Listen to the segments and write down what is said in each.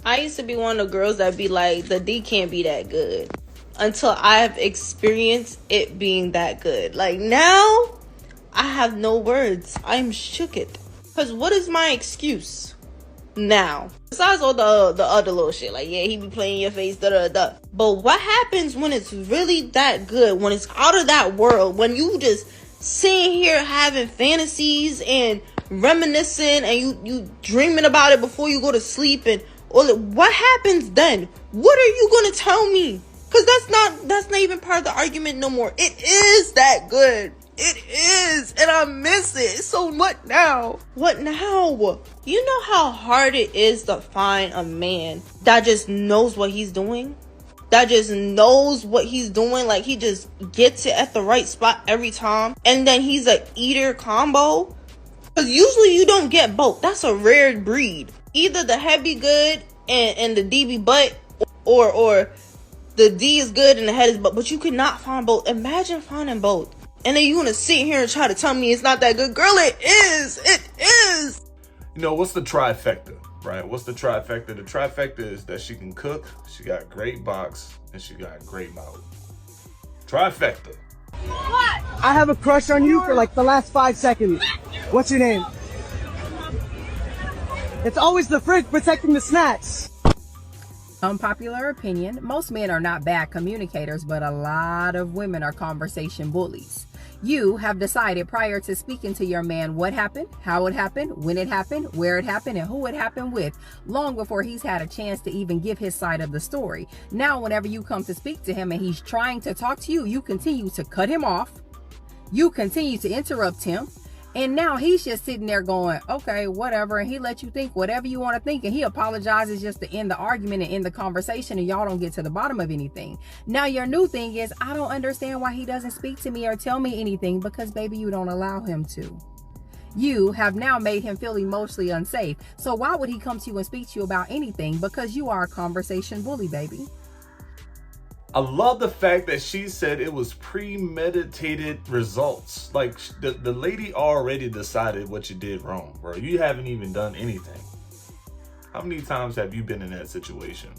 I used to be one of the girls that be like, the D can't be that good. Until I've experienced it being that good. Like, now, I have no words. I'm shooked. Because what is my excuse now? Besides all the other little shit. Like, yeah, he be playing your face, da-da-da. But what happens when it's really that good? When it's out of that world? When you just sitting here having fantasies and reminiscing and you dreaming about it before you go to sleep and all that. What happens then? What are you gonna tell me? Because that's not even part of the argument no more. It is that good. It is, and I miss it. So what now? What now? You know how hard it is to find a man that just knows what he's doing? That just knows what he's doing. Like, he just gets it at the right spot every time. And then he's a eater combo. Because usually you don't get both. That's a rare breed. Either the head be good and the D be butt, or the D is good and the head is butt. But you could not find both. Imagine finding both. And then you want to sit here and try to tell me it's not that good. Girl, it is. It is. You know, what's the trifecta, right? What's the trifecta? The trifecta is that she can cook, she got great box, and she got great mouth. Trifecta. What? I have a crush on you for like the last 5 seconds. What's your name? It's always the fridge protecting the snacks. Unpopular opinion, most men are not bad communicators, but a lot of women are conversation bullies. You have decided prior to speaking to your man what happened, how it happened, when it happened, where it happened, and who it happened with, long before he's had a chance to even give his side of the story. Now, whenever you come to speak to him and he's trying to talk to you, you continue to cut him off. You continue to interrupt him. And now he's just sitting there going, okay, whatever. And he lets you think whatever you want to think. And he apologizes just to end the argument and end the conversation. And y'all don't get to the bottom of anything. Now your new thing is, I don't understand why he doesn't speak to me or tell me anything. Because baby, you don't allow him to. You have now made him feel emotionally unsafe. So why would he come to you and speak to you about anything? Because you are a conversation bully, baby. I love the fact that she said it was premeditated results. Like, the lady already decided what you did wrong, bro. You haven't even done anything. How many times have you been in that situation?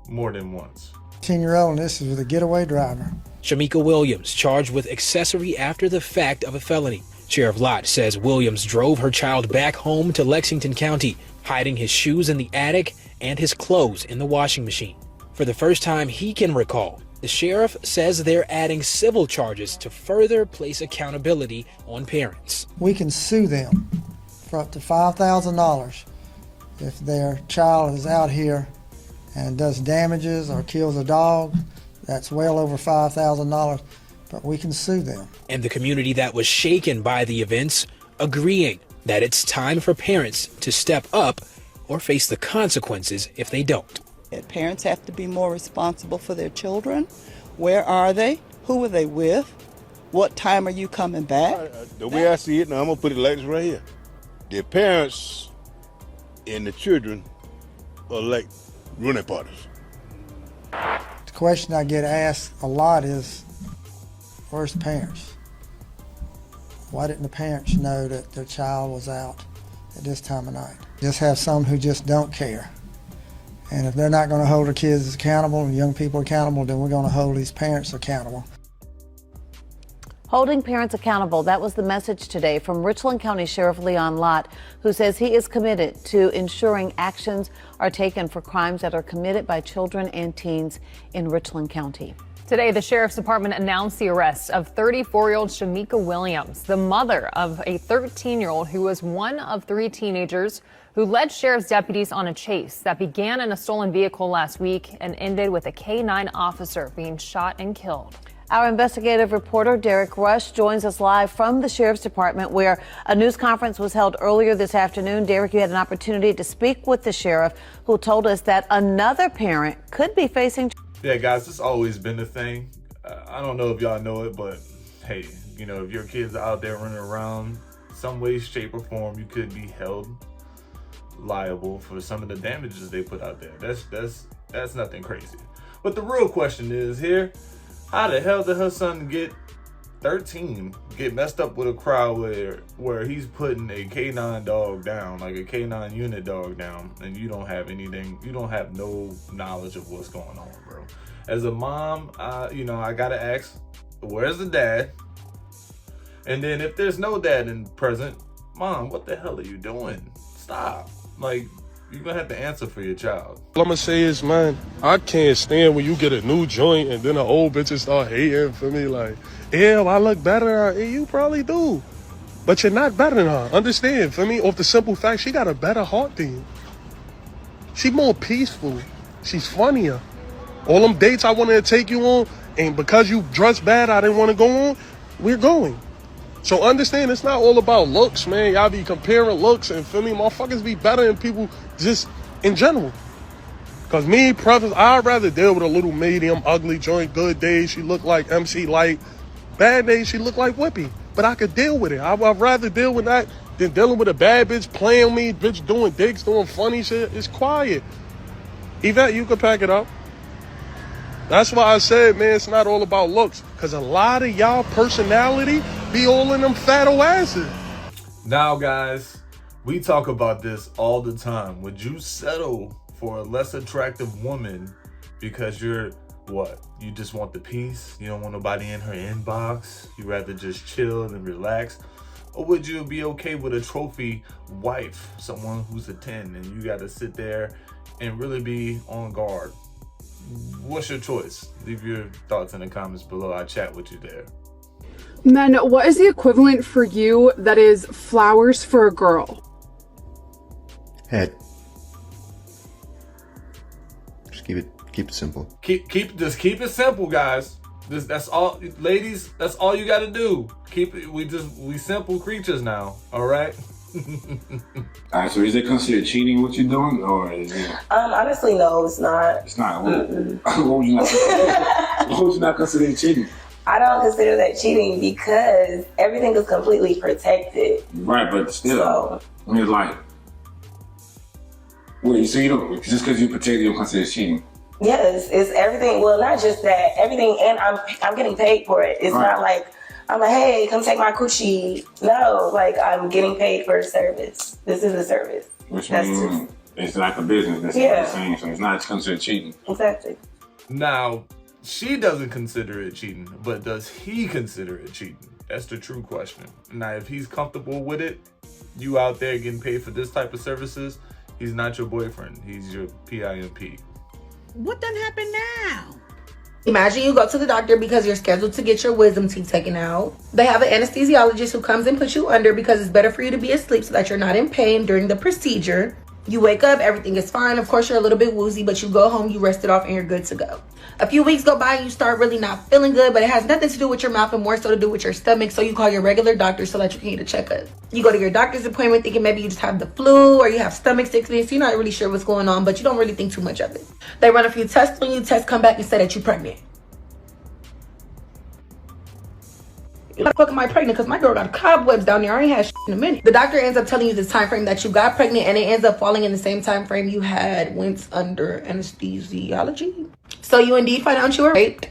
More than once. 10-year-old, and this is with a getaway driver. Shamika Williams charged with accessory after the fact of a felony. Sheriff Lott says Williams drove her child back home to Lexington County, hiding his shoes in the attic and his clothes in the washing machine. For the first time he can recall, the sheriff says they're adding civil charges to further place accountability on parents. We can sue them for up to $5,000 if their child is out here and does damages or kills a dog. That's well over $5,000, but we can sue them. And the community that was shaken by the events agreeing that it's time for parents to step up or face the consequences if they don't. Parents have to be more responsible for their children. Where are they? Who are they with? What time are you coming back? The way I see it, now I'm going to put it like this right here. The parents and the children are like running partners. The question I get asked a lot is, where's the parents? Why didn't the parents know that their child was out at this time of night? Just have some who just don't care. And if they're not going to hold their kids accountable and young people accountable, then we're going to hold these parents accountable. Holding parents accountable, that was the message today from Richland County Sheriff Leon Lott, who says he is committed to ensuring actions are taken for crimes that are committed by children and teens in Richland County. Today, the Sheriff's Department announced the arrest of 34-year-old Shamika Williams, the mother of a 13-year-old who was one of 3 teenagers who led sheriff's deputies on a chase that began in a stolen vehicle last week and ended with a K-9 officer being shot and killed. Our investigative reporter Derek Rush joins us live from the Sheriff's Department, where a news conference was held earlier this afternoon. Derek, you had an opportunity to speak with the sheriff, who told us that another parent could be facing... Yeah, guys, it's always been a thing. I don't know if y'all know it, but hey, you know, if your kids are out there running around, some way, shape, or form, you could be held liable for some of the damages they put out there. That's nothing crazy. But the real question is here, how the hell did her son get 13 get messed up with a crowd where he's putting a canine dog down, like a canine unit dog down, and you don't have anything, you don't have no knowledge of what's going on, bro. As a mom, I gotta ask, where's the dad? And then if there's no dad in present, Mom, what the hell are you doing? Stop. Like, you're gonna have to answer for your child. All I'm gonna say is, man, I can't stand when you get a new joint and then the old bitches start hating for me. Like, yeah, I look better. You probably do, but you're not better than her. Understand? For me, off the simple fact, she got a better heart than you. She more peaceful. She's funnier. All them dates I wanted to take you on, and because you dress bad, I didn't want to go on. We're going. So understand, it's not all about looks, man. Y'all be comparing looks, and feel me, motherfuckers be better than people just in general. Cause me, preference, I'd rather deal with a little medium, ugly joint. Good days, she look like MC Light. Bad days, she look like Whippy. But I could deal with it. I'd rather deal with that than dealing with a bad bitch playing me, bitch doing dicks, doing funny shit. It's quiet. Yvette, you could pack it up. That's why I said, man, it's not all about looks. Because a lot of y'all personality be all in them fat old asses. Now, guys, we talk about this all the time. Would you settle for a less attractive woman because you're, what? You just want the peace? You don't want nobody in her inbox? You rather just chill and relax? Or would you be okay with a trophy wife, someone who's a 10, and you got to sit there and really be on guard? What's your choice? Leave your thoughts in the comments below. I'll chat with you there. Men, what is the equivalent for you that is flowers for a girl? Head. Just keep it simple. Keep it simple, guys. That's all, ladies. That's all you got to do. Keep it. We simple creatures now. All right. All right, so is it considered cheating what you're doing, or is it? Honestly, no, it's not. It's not. What would you not consider cheating? I don't consider that cheating because everything is completely protected. Right, but still, I mean, like, wait, so you don't, just because you protect, you don't consider cheating? Yes, it's everything. Well, not just that, everything, and I'm getting paid for it. It's not like I'm like, hey, come take my coochie. No, like, I'm getting paid for a service. This is a service. Which means it's like a business. That's what you're saying. So it's not considered cheating. Exactly. Now, she doesn't consider it cheating, but does he consider it cheating? That's the true question. Now, if he's comfortable with it, you out there getting paid for this type of services, he's not your boyfriend. He's your PIMP. What done happened now? Imagine you go to the doctor because you're scheduled to get your wisdom teeth taken out. They have an anesthesiologist who comes and puts you under because it's better for you to be asleep so that you're not in pain during the procedure. You wake up, everything is fine. Of course, you're a little bit woozy, but you go home, you rest it off, and you're good to go. A few weeks go by, and you start really not feeling good, but it has nothing to do with your mouth and more so to do with your stomach, so you call your regular doctor so that you can get a checkup. You go to your doctor's appointment thinking maybe you just have the flu or you have stomach sickness. You're not really sure what's going on, but you don't really think too much of it. They run a few tests on you, tests come back and say that you're pregnant. How the fuck am I pregnant? Because my girl got cobwebs down there. I ain't had shit in a minute. The doctor ends up telling you the time frame that you got pregnant, and it ends up falling in the same time frame you went under anesthesiology. So you indeed find out you were raped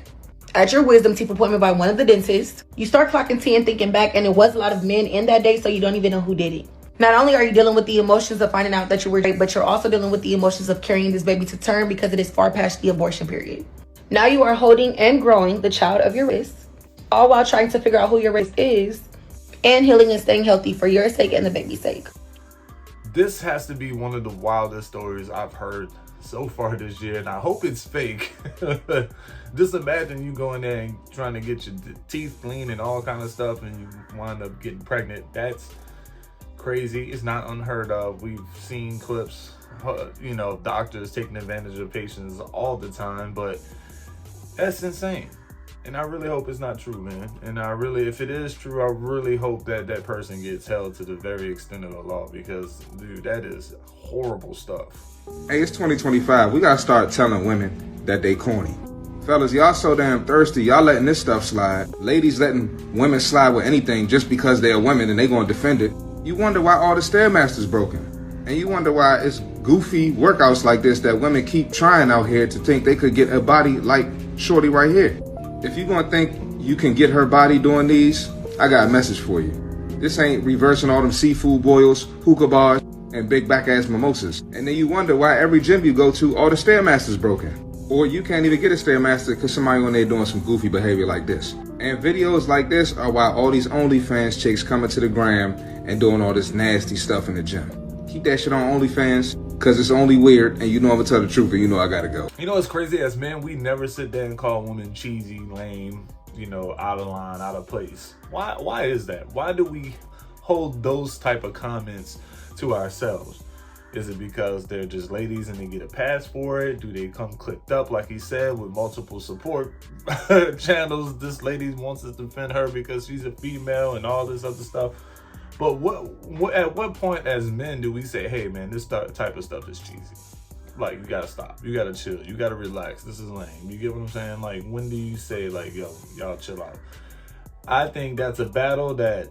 at your wisdom teeth appointment by one of the dentists. You start clocking tea and thinking back, and it was a lot of men in that day, so you don't even know who did it. Not only are you dealing with the emotions of finding out that you were raped, but you're also dealing with the emotions of carrying this baby to term because it is far past the abortion period. Now you are holding and growing the child of your race, all while trying to figure out who your race is and healing and staying healthy for your sake and the baby's sake. This has to be one of the wildest stories I've heard so far this year, and I hope it's fake. Just imagine you going there and trying to get your teeth clean and all kind of stuff, and you wind up getting pregnant. That's crazy. It's not unheard of. We've seen clips, doctors taking advantage of patients all the time, but that's insane. And I really hope it's not true, man. And if it is true, I really hope that that person gets held to the very extent of the law, because, dude, that is horrible stuff. Hey, it's 2025. We gotta start telling women that they corny. Fellas, y'all so damn thirsty. Y'all letting this stuff slide. Ladies letting women slide with anything just because they're women and they gonna defend it. You wonder why all the Stairmaster's broken. And you wonder why it's goofy workouts like this that women keep trying out here to think they could get a body like Shorty right here. If you're gonna think you can get her body doing these, I got a message for you. This ain't reversing all them seafood boils, hookah bars, and big back ass mimosas. And then you wonder why every gym you go to, all the Stairmaster's broken. Or you can't even get a Stairmaster because somebody on there doing some goofy behavior like this. And videos like this are why all these OnlyFans chicks coming to the gram and doing all this nasty stuff in the gym. Keep that shit on OnlyFans because it's only weird and you know I'm gonna tell the truth and you know I gotta go. You know what's crazy? As men, we never sit there and call women cheesy, lame, you know, out of line, out of place. Why is that? Why do we hold those type of comments to ourselves? Is it because they're just ladies and they get a pass for it? Do they come clipped up, like he said, with multiple support channels? This lady wants to defend her because she's a female and all this other stuff. But at what point as men do we say, hey man, this type of stuff is cheesy? Like, you gotta stop, you gotta chill, you gotta relax, this is lame. You get what I'm saying? Like, when do you say, like, yo, y'all chill out? I think that's a battle that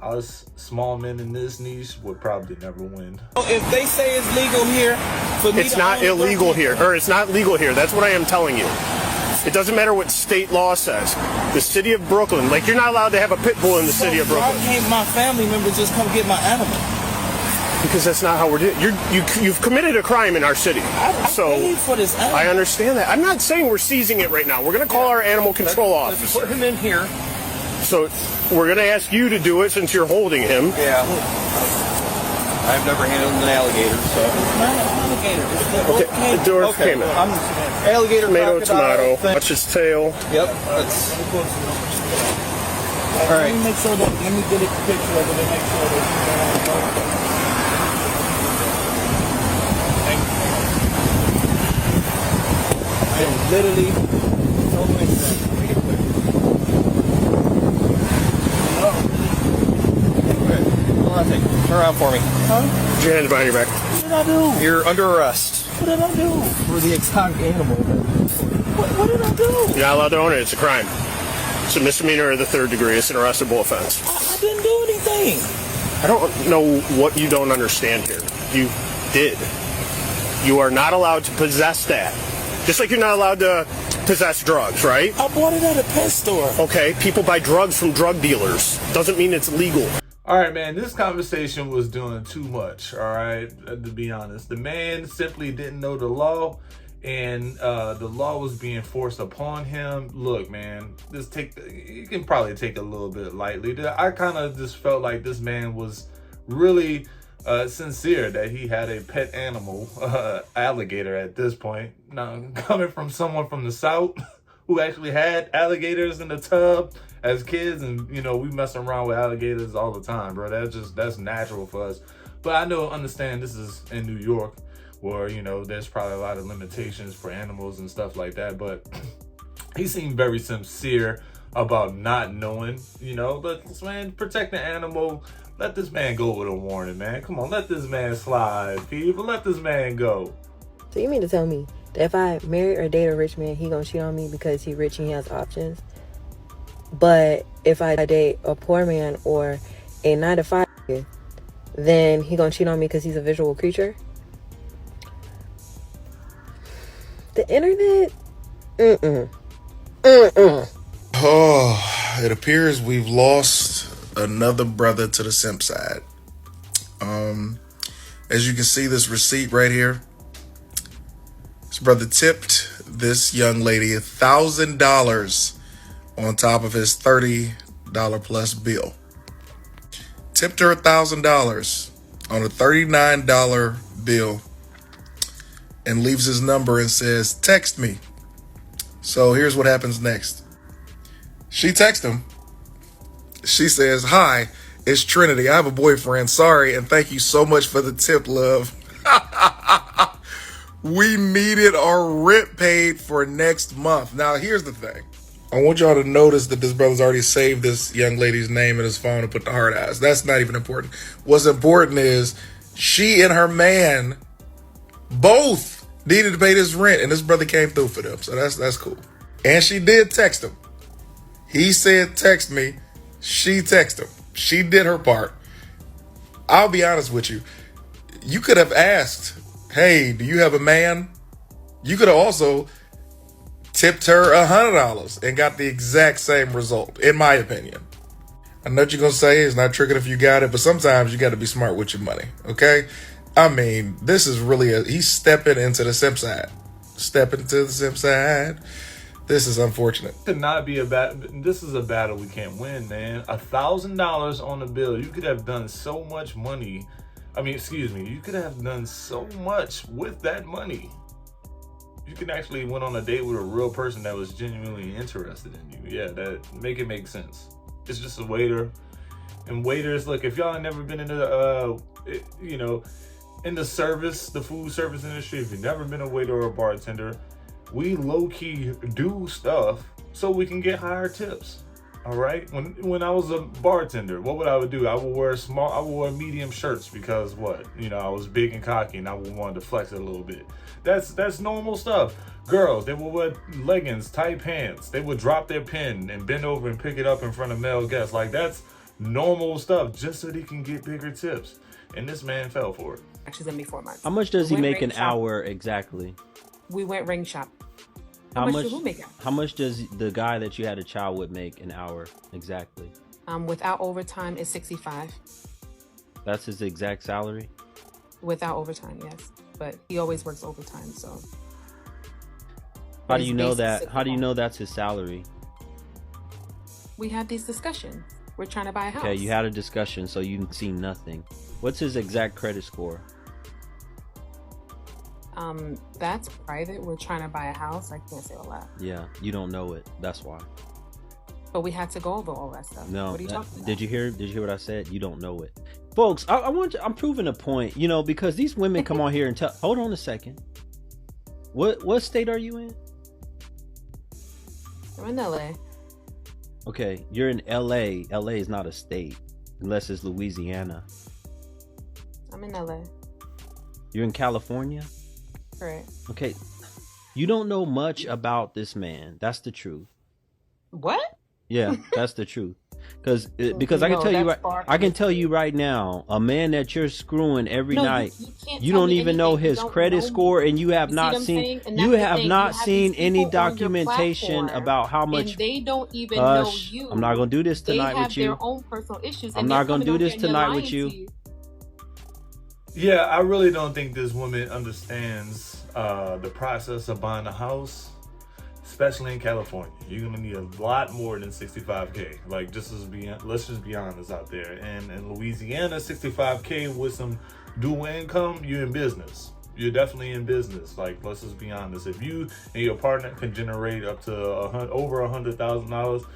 us small men in this niche would probably never win. If they say it's legal here, for me it's not illegal here, or it's not legal here. That's what I am telling you. It doesn't matter what state law says. The city of Brooklyn, like, you're not allowed to have a pit bull in the city of Brooklyn. Why can't my family members just come get my animal? Because that's not how we're doing. You've committed a crime in our city. I paid for this animal. I understand that. I'm not saying we're seizing it right now. We're going to call our animal control officer. Put him in here. So we're going to ask you to do it since you're holding him. Yeah. I've never handled an alligator, so. It's not an alligator. It's the door came in. Alligator, tomato. Watch his tail. Yep. That's. All right. Let me make sure that. Let me get a picture of it and make sure that. Thank you. I am literally so interested. Turn around for me. Huh? Put your hands behind your back. What did I do? You're under arrest. What did I do? For the exotic animal. What did I do? You're not allowed to own it. It's a crime. It's a misdemeanor of the 3rd degree. It's an arrestable offense. I didn't do anything. I don't know what you don't understand here. You did. You are not allowed to possess that. Just like you're not allowed to possess drugs, right? I bought it at a pet store. Okay, people buy drugs from drug dealers. Doesn't mean it's legal. All right, man, this conversation was doing too much, all right, to be honest. The man simply didn't know the law, and the law was being forced upon him. Look, man, you can probably take a little bit lightly. I kind of just felt like this man was really sincere that he had a pet animal, alligator at this point. Now, coming from someone from the South who actually had alligators in the tub as kids, and you know, we mess around with alligators all the time, bro. That's natural for us. But I understand this is in New York, where, you know, there's probably a lot of limitations for animals and stuff like that. But he seemed very sincere about not knowing, you know. But man, protect the animal. Let this man go with a warning, man. Come on, let this man slide, people. Let this man go. So you mean to tell me that if I marry or date a rich man, he gonna cheat on me because he rich and he has options? But if I date a poor man or a 9-to-5, then he gonna cheat on me because he's a visual creature? The internet? Oh, it appears we've lost another brother to the simp side. As you can see, this receipt right here, this brother tipped this young lady $1,000 on top of his $30 plus bill. Tipped her $1,000 on a $39 bill and leaves his number and says, text me. So here's what happens next. She texts him. She says, hi, it's Trinity. I have a boyfriend. Sorry, and thank you so much for the tip, love. We needed our rent paid for next month. Now, here's the thing. I want y'all to notice that this brother's already saved this young lady's name in his phone and put the heart eyes. That's not even important. What's important is she and her man both needed to pay this rent, and this brother came through for them. So that's cool. And she did text him. He said, text me. She texted him. She did her part. I'll be honest with you. You could have asked, hey, do you have a man? You could have also tipped her $100 and got the exact same result, in my opinion. I know what you're going to say, it's not tricking if you got it, but sometimes you got to be smart with your money, okay? I mean, this is really he's stepping into the simp side. Stepping into the simp side. This is unfortunate. This is a battle we can't win, man. $1,000 on the bill. You could have done so much money. You could have done so much with that money. You can actually went on a date with a real person that was genuinely interested in you. Yeah, that make it make sense. It's just a waiter. And waiters, look, if y'all have never been in the, in the food service industry, if you've never been a waiter or a bartender, we low-key do stuff so we can get higher tips. All right. When I was a bartender, what would I do? I would wear medium shirts because I was big and cocky and I wanted to flex it a little bit. That's normal stuff. Girls, they would wear leggings, tight pants. They would drop their pen and bend over and pick it up in front of male guests. Like, that's normal stuff just so they can get bigger tips. And this man fell for it. She's in me 4 months. How much does he make an hour exactly? We went ring shop. How much does who make it? How much does the guy that you had a child with make an hour exactly? Without overtime is 65. That's his exact salary? Without overtime, yes. But he always works overtime, so. How do you know that? How do you know that's his salary? We had these discussions. We're trying to buy a house. Okay, you had a discussion, so you see nothing. What's his exact credit score? That's private. We're trying to buy a house. I can't say all that. Yeah, you don't know it. That's why. But we had to go over all that stuff. No, what are you talking about? Did you hear what I said? You don't know it, folks. I'm proving a point. Because these women come on here and tell. Hold on a second. What state are you in? I'm in LA. Okay, you're in LA. LA is not a state unless it's Louisiana. I'm in LA. You're in California? Correct. Okay. You don't know much about this man. That's the truth. What? Yeah, that's the truth. Because I can tell you right now, a man that you're screwing every night, you don't even know his credit score, and you have not seen any documentation about how much. And they don't even know you. I'm not gonna do this tonight with you. They have their own personal issues. I'm not gonna do this tonight with you. Yeah, I really don't think this woman understands the process of buying a house, especially in California. You're gonna need a lot more than $65K. Like, let's just be honest out there. And in Louisiana, $65K with some dual income, you're in business. You're definitely in business. Like, let's just be honest. If you and your partner can generate up to over $100,000, you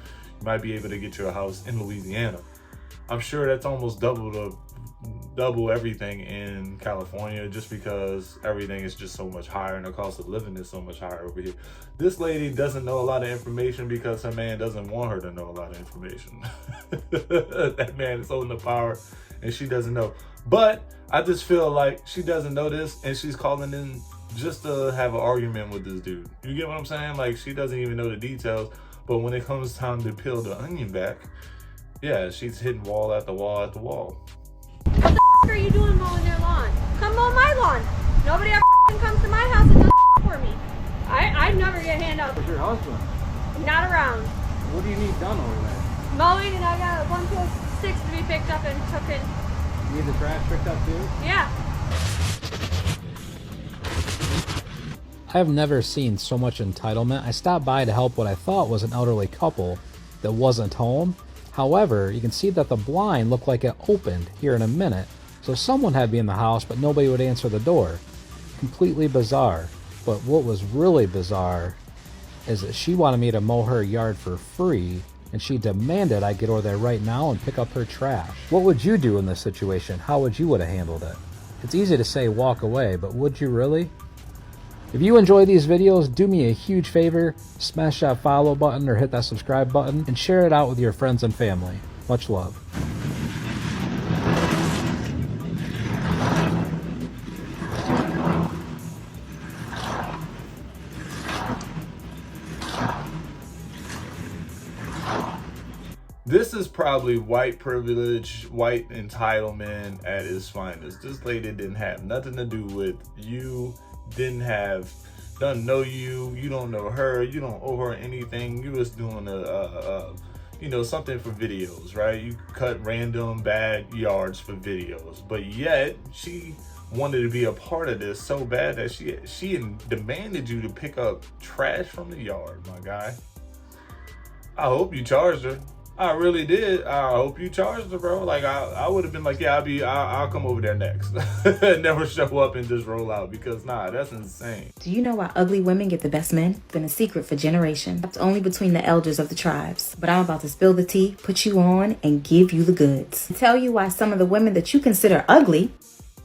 might be able to get you a house in Louisiana. I'm sure that's almost double everything in California, just because everything is just so much higher and the cost of living is so much higher over here. This lady doesn't know a lot of information because her man doesn't want her to know a lot of information. That man is holding the power and she doesn't know. But I just feel like she doesn't know this and she's calling in just to have an argument with this dude. You get what I'm saying? Like, she doesn't even know the details, but when it comes time to peel the onion back, yeah, she's hitting wall after wall after wall. What the f*** are you doing mowing their lawn? Come mow my lawn. Nobody ever comes to my house and does for me. I never get handouts. Where's your husband? Not around. What do you need done over there? Mowing, and I got a bunch of sticks to be picked up and took in. You need the trash picked up too? Yeah. I have never seen so much entitlement. I stopped by to help what I thought was an elderly couple that wasn't home. However, you can see that the blind looked like it opened here in a minute, so someone had to be in the house, but nobody would answer the door. Completely bizarre. But what was really bizarre is that she wanted me to mow her yard for free, and she demanded I get over there right now and pick up her trash. What would you do in this situation? How would you would have handled it? It's easy to say walk away, but would you really? If you enjoy these videos, do me a huge favor, smash that follow button or hit that subscribe button and share it out with your friends and family. Much love. This is probably white privilege, white entitlement at its finest. This lady didn't have nothing to do with you, didn't have doesn't know you, you don't know her, you don't owe her anything. You was doing something for videos, right? You cut random bad yards for videos, but yet she wanted to be a part of this so bad that she demanded you to pick up trash from the yard, my guy. I hope you charged her. I really did. I hope you charged her, bro. Like I would have been like, yeah, I'll come over there next. Never show up and just roll out, because that's insane. Do you know why ugly women get the best men? It's been a secret for generations. It's only between the elders of the tribes. But I'm about to spill the tea, put you on, and give you the goods. To tell you why some of the women that you consider ugly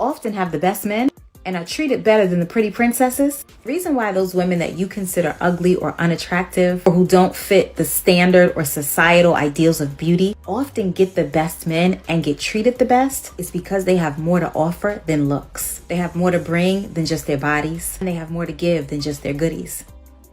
often have the best men and are treated better than the pretty princesses. The reason why those women that you consider ugly or unattractive, or who don't fit the standard or societal ideals of beauty, often get the best men and get treated the best is because they have more to offer than looks. They have more to bring than just their bodies, and they have more to give than just their goodies.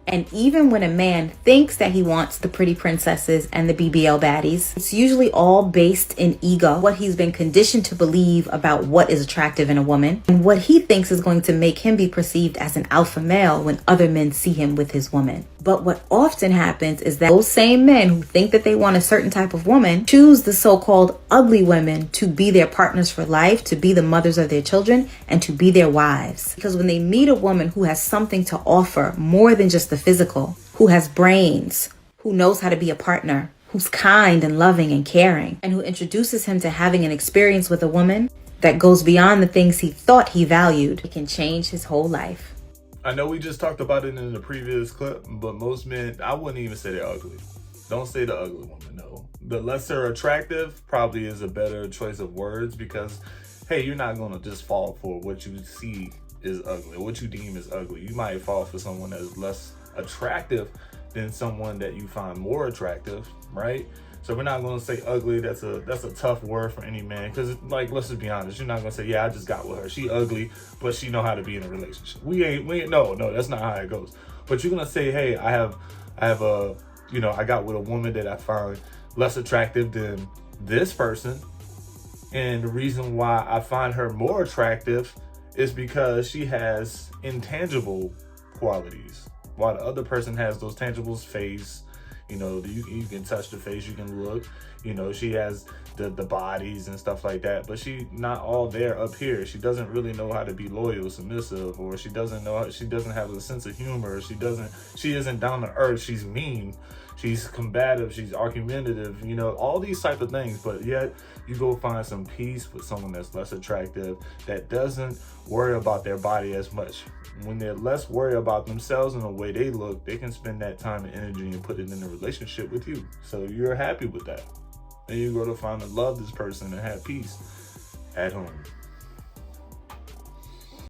And even when a man thinks that he wants the pretty princesses and the BBL baddies, it's usually all based in ego, what he's been conditioned to believe about what is attractive in a woman, and what he thinks is going to make him be perceived as an alpha male when other men see him with his woman. But what often happens is that those same men who think that they want a certain type of woman choose the so-called ugly women to be their partners for life, to be the mothers of their children, and to be their wives. Because when they meet a woman who has something to offer more than just the physical, who has brains, who knows how to be a partner, who's kind and loving and caring, and who introduces him to having an experience with a woman that goes beyond the things he thought he valued, it can change his whole life. I know we just talked about it in the previous clip, but most men, I wouldn't even say they're ugly. Don't say the ugly woman, no. The lesser attractive probably is a better choice of words, because, hey, you're not going to just fall for what you see is ugly, or what you deem is ugly. You might fall for someone that's less attractive than someone that you find more attractive, right? So we're not going to say ugly. That's a tough word for any man, because, like, let's just be honest. You're not going to say, yeah, I just got with her. She ugly, but she know how to be in a relationship. We ain't no, that's not how it goes. But you're going to say, hey, I got with a woman that I find less attractive than this person. And the reason why I find her more attractive is because she has intangible qualities, while the other person has those tangibles, face. You can touch the face, you can look, she has the bodies and stuff like that, but she not all there up here. She doesn't really know how to be loyal, submissive, or she doesn't have a sense of humor. She isn't down to earth. She's mean, she's combative, she's argumentative, all these type of things. But yet you go find some peace with someone that's less attractive, that doesn't worry about their body as much. When they're less worried about themselves and the way they look, they can spend that time and energy and put it in a relationship with you. So you're happy with that. And you go to find and love this person and have peace at home.